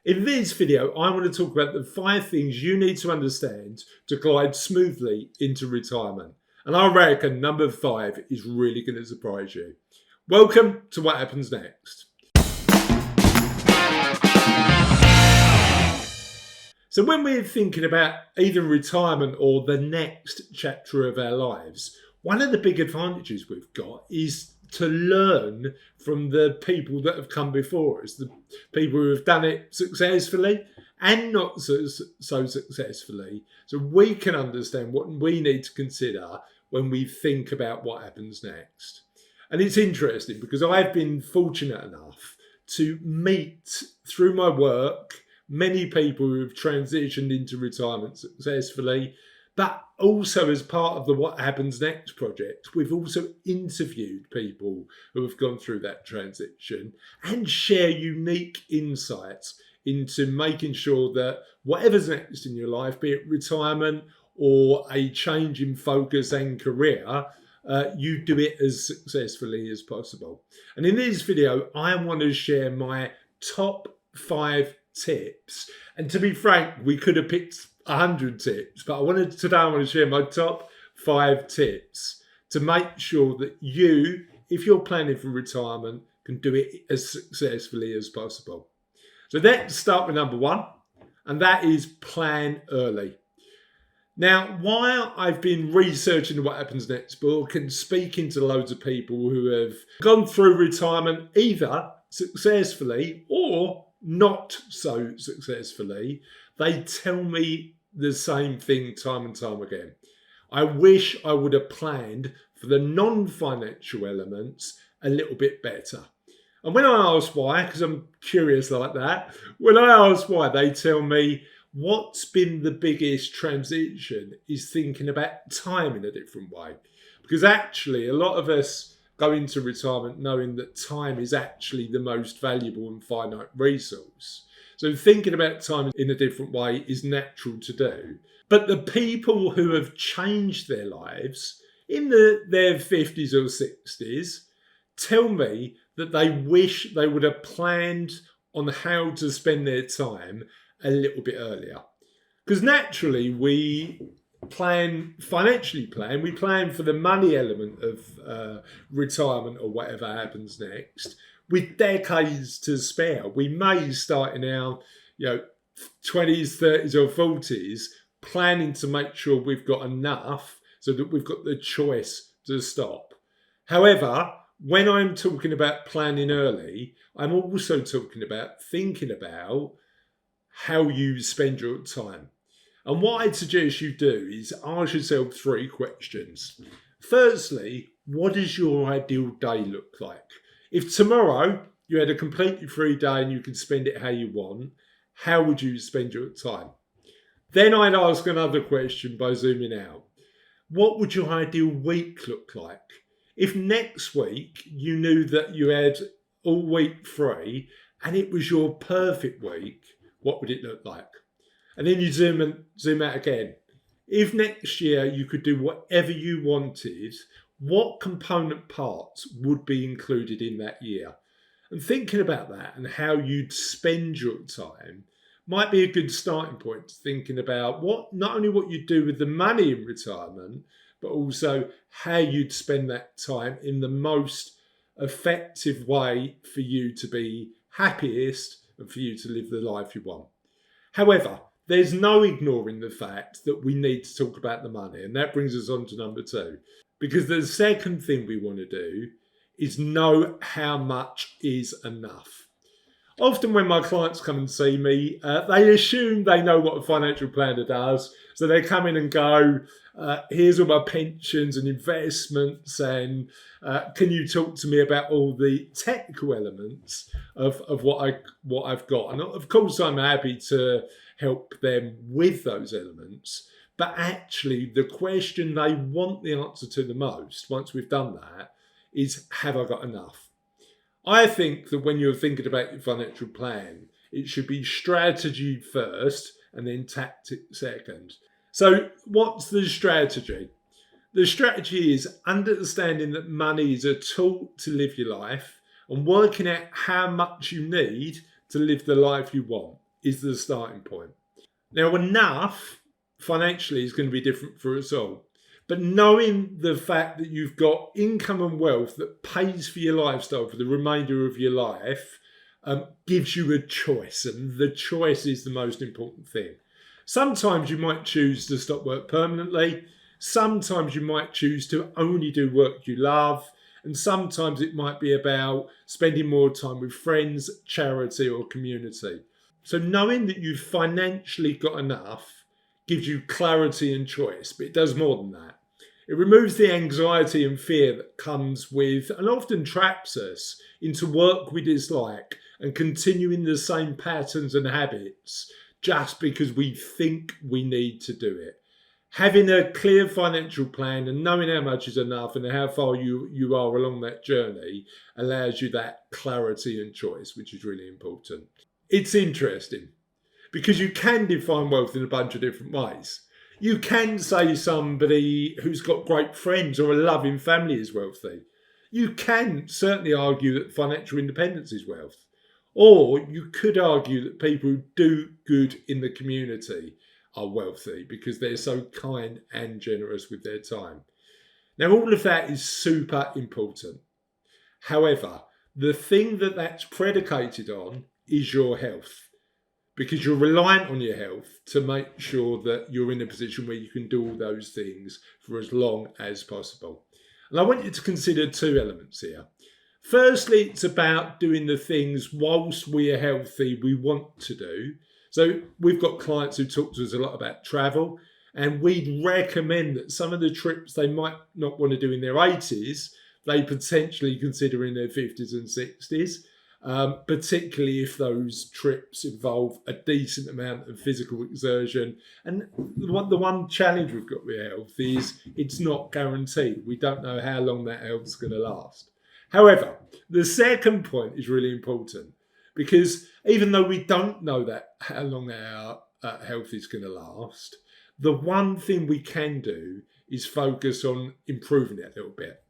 In this video, I want to talk about the 5 things you need to understand to glide smoothly into retirement. And I reckon number 5 is really going to surprise you. Welcome to What Happens Next. So when we're thinking about either retirement or the next chapter of our lives, one of the big advantages we've got is to learn from the people that have come before us, the people who have done it successfully and not so successfully, so we can understand what we need to consider when we think about what happens next. And it's interesting because I've been fortunate enough to meet, through my work, many people who have transitioned into retirement successfully, but also as part of the What Happens Next project, we've also interviewed people who have gone through that transition and share unique insights into making sure that whatever's next in your life, be it retirement or a change in focus and career, you do it as successfully as possible. And in this video, I want to share my top 5 tips. And to be frank, we could have picked 100 tips, but today I want to share my top 5 tips to make sure that you, if you're planning for retirement, can do it as successfully as possible. So let's start with number 1, and that is plan early. Now, while I've been researching the What Happens Next book and speaking to loads of people who have gone through retirement either successfully or not so successfully, they tell me the same thing time and time again. I wish I would have planned for the non-financial elements a little bit better. And when I ask why, because I'm curious like that, when I ask why, they tell me what's been the biggest transition is thinking about time in a different way. Because actually, a lot of us go into retirement knowing that time is actually the most valuable and finite resource. So thinking about time in a different way is natural to do. But the people who have changed their lives in their 50s or 60s tell me that they wish they would have planned on how to spend their time a little bit earlier. Because naturally we financially plan, we plan for the money element of retirement or whatever happens next, with decades to spare. We may start in our 20s, 30s or 40s planning to make sure we've got enough so that we've got the choice to stop. However, when I'm talking about planning early, I'm also talking about thinking about how you spend your time. And what I'd suggest you do is ask yourself 3 questions. Firstly, what does your ideal day look like? If tomorrow you had a completely free day and you could spend it how you want, how would you spend your time? Then I'd ask another question by zooming out. What would your ideal week look like? If next week you knew that you had all week free and it was your perfect week, what would it look like? And then you zoom out again. If next year you could do whatever you wanted, what component parts would be included in that year? And thinking about that and how you'd spend your time might be a good starting point to thinking about not only what you'd do with the money in retirement, but also how you'd spend that time in the most effective way for you to be happiest and for you to live the life you want. However, there's no ignoring the fact that we need to talk about the money. And that brings us on to number 2. Because the second thing we want to do is know how much is enough. Often when my clients come and see me, they assume they know what a financial planner does. So they come in and go, here's all my pensions and investments, and can you talk to me about all the technical elements of what I've got? And of course, I'm happy to help them with those elements. But actually, the question they want the answer to the most, once we've done that, is have I got enough? I think that when you're thinking about your financial plan, it should be strategy first and then tactic second. So what's the strategy? The strategy is understanding that money is a tool to live your life and working out how much you need to live the life you want. is the starting point. Now, enough financially is going to be different for us all. But knowing the fact that you've got income and wealth that pays for your lifestyle for the remainder of your life gives you a choice. And the choice is the most important thing. Sometimes you might choose to stop work permanently. Sometimes you might choose to only do work you love. And sometimes it might be about spending more time with friends, charity, or community. So knowing that you've financially got enough gives you clarity and choice, but it does more than that. It removes the anxiety and fear that comes with, and often traps us into work we dislike and continuing the same patterns and habits just because we think we need to do it. Having a clear financial plan and knowing how much is enough and how far you are along that journey allows you that clarity and choice, which is really important. It's interesting because you can define wealth in a bunch of different ways. You can say somebody who's got great friends or a loving family is wealthy. You can certainly argue that financial independence is wealth. Or you could argue that people who do good in the community are wealthy because they're so kind and generous with their time. Now, all of that is super important. However, the thing that that's predicated on is your health, because you're reliant on your health to make sure that you're in a position where you can do all those things for as long as possible. And I want you to consider two elements here. Firstly, it's about doing the things whilst we are healthy we want to do. So we've got clients who talk to us a lot about travel, and we'd recommend that some of the trips they might not want to do in their 80s, they potentially consider in their 50s and 60s. Particularly if those trips involve a decent amount of physical exertion. And the one challenge we've got with health is it's not guaranteed. We don't know how long that health's going to last. However, the second point is really important because even though we don't know that how long our health is going to last, the one thing we can do is focus on improving it a little bit.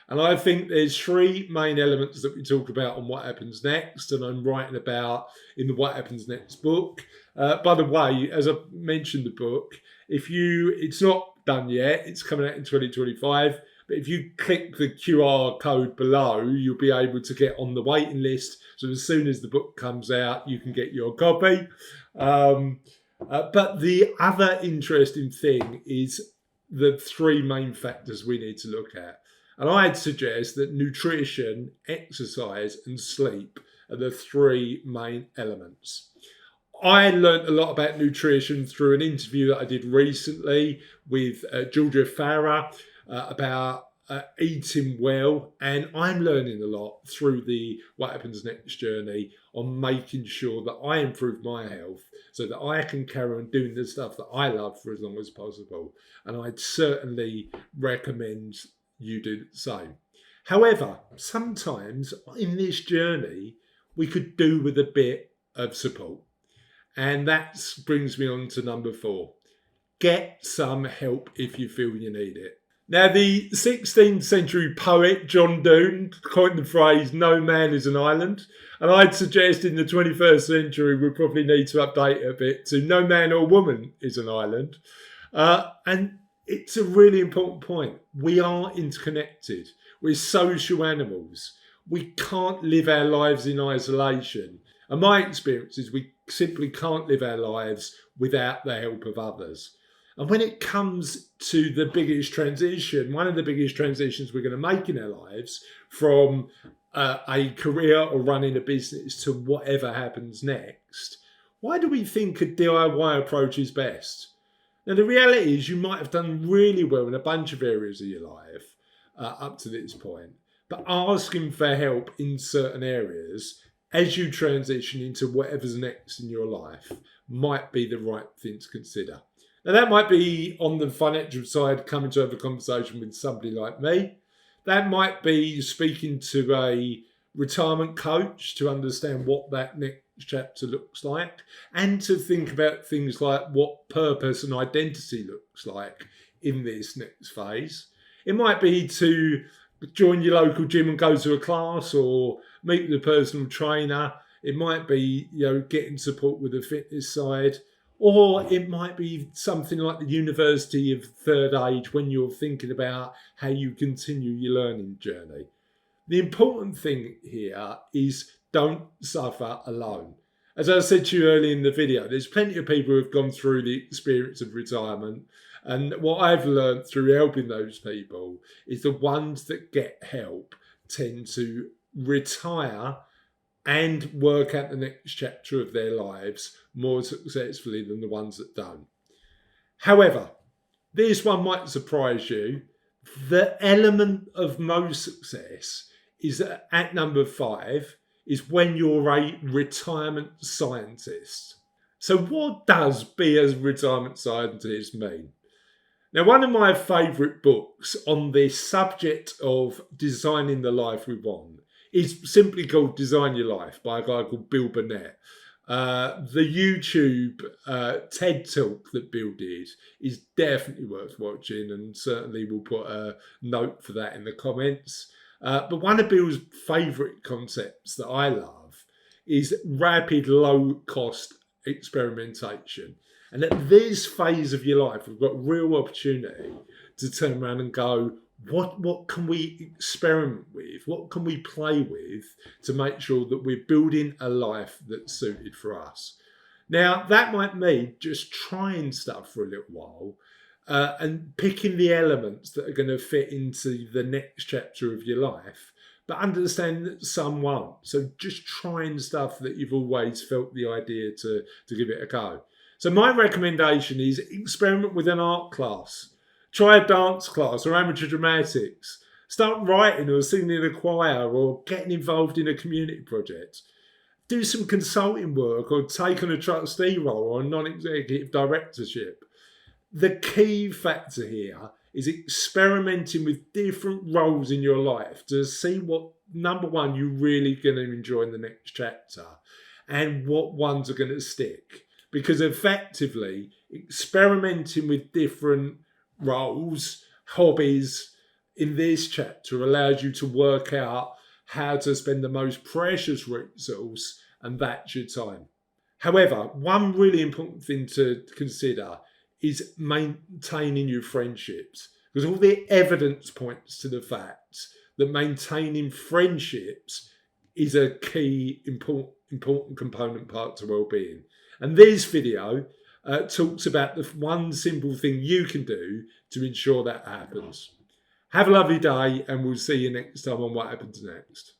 And I think there's three main elements that we talk about on What Happens Next, and I'm writing about in the What Happens Next book. By the way, as I mentioned the book, it's not done yet, it's coming out in 2025, but if you click the QR code below, you'll be able to get on the waiting list. So as soon as the book comes out, you can get your copy. But the other interesting thing is the three main factors we need to look at. And I'd suggest that nutrition, exercise and sleep are the three main elements. I learned a lot about nutrition through an interview that I did recently with Georgia Farah about eating well. And I'm learning a lot through the What Happens Next journey on making sure that I improve my health so that I can carry on doing the stuff that I love for as long as possible. And I'd certainly recommend you do the same. However, sometimes in this journey, we could do with a bit of support. And that brings me on to number 4. Get some help if you feel you need it. Now, the 16th century poet John Donne coined the phrase, "No man is an island." And I'd suggest in the 21st century, we probably need to update it a bit to "No man or woman is an island." And it's a really important point. We are interconnected. We're social animals. We can't live our lives in isolation. And my experience is we simply can't live our lives without the help of others. And when it comes to the biggest transition, one of the biggest transitions we're going to make in our lives from a career or running a business to whatever happens next, why do we think a DIY approach is best? Now, the reality is you might have done really well in a bunch of areas of your life up to this point, but asking for help in certain areas as you transition into whatever's next in your life might be the right thing to consider. Now, that might be on the financial side, coming to have a conversation with somebody like me. That might be speaking to a retirement coach to understand what that next chapter looks like, and to think about things like what purpose and identity looks like in this next phase. It might be to join your local gym and go to a class or meet with a personal trainer. It might be, getting support with the fitness side, or it might be something like the university of third age when you're thinking about how you continue your learning journey. The important thing here is don't suffer alone. As I said to you earlier in the video, there's plenty of people who have gone through the experience of retirement. And what I've learned through helping those people is the ones that get help tend to retire and work out the next chapter of their lives more successfully than the ones that don't. However, this one might surprise you. The element of most success is that at number 5 is when you're a retirement scientist. So what does be a retirement scientist mean? Now, one of my favourite books on this subject of designing the life we want is simply called Design Your Life by a guy called Bill Burnett. The YouTube TED Talk that Bill did is definitely worth watching, and certainly we'll put a note for that in the comments. But one of Bill's favourite concepts that I love is rapid, low-cost experimentation. And at this phase of your life, we've got real opportunity to turn around and go, what can we experiment with? What can we play with to make sure that we're building a life that's suited for us? Now, that might mean just trying stuff for a little while and picking the elements that are going to fit into the next chapter of your life, but understand that some won't. So just trying stuff that you've always felt the idea to give it a go. So my recommendation is experiment with an art class. Try a dance class or amateur dramatics. Start writing or singing in a choir or getting involved in a community project. Do some consulting work or take on a trustee role or a non-executive directorship. The key factor here is experimenting with different roles in your life to see what, number one, you're really going to enjoy in the next chapter and what ones are going to stick. Because effectively, experimenting with different roles, hobbies in this chapter allows you to work out how to spend the most precious resource, and that's your time. However, one really important thing to consider is maintaining your friendships, because all the evidence points to the fact that maintaining friendships is a key important component part to well-being. And this video talks about the one simple thing you can do to ensure that happens. Have a lovely day, and we'll see you next time on What Happens Next.